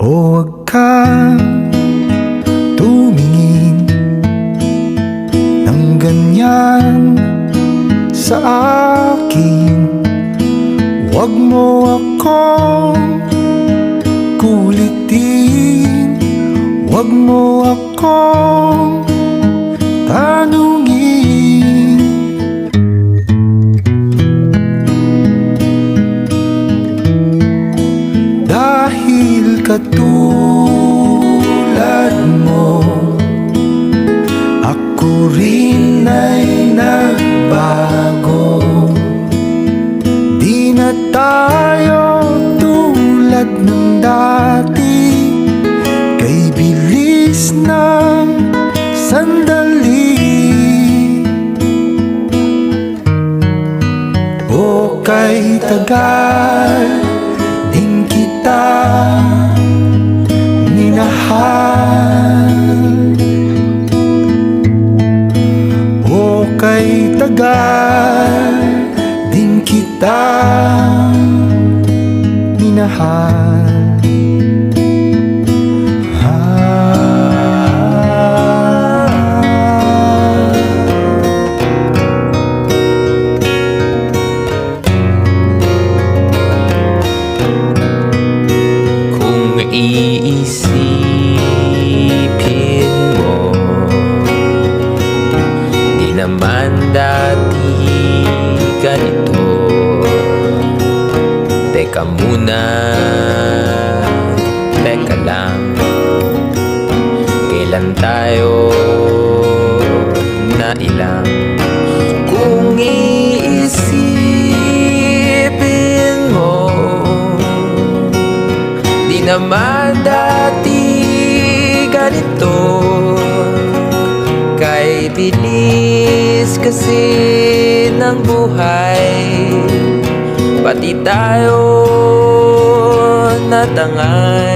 O huwag kang tumingin ng ganyan sa akin. Huwag mo akong kulitin, huwag mo akong tanungin. Dahil katulad mo, ako rin ay nagbago. Di na tayo tulad ng dati, kay bilis ng sandali. O kay tagal din kita minahal, o kay tagal din kita minahal. Iisipin mo, di naman dati ganito. Teka muna, teka lang, kailan tayo nailang? Kung iisipin mo, di naman dati ganito. Kay bilis kasi ng buhay, pati tayo natangay.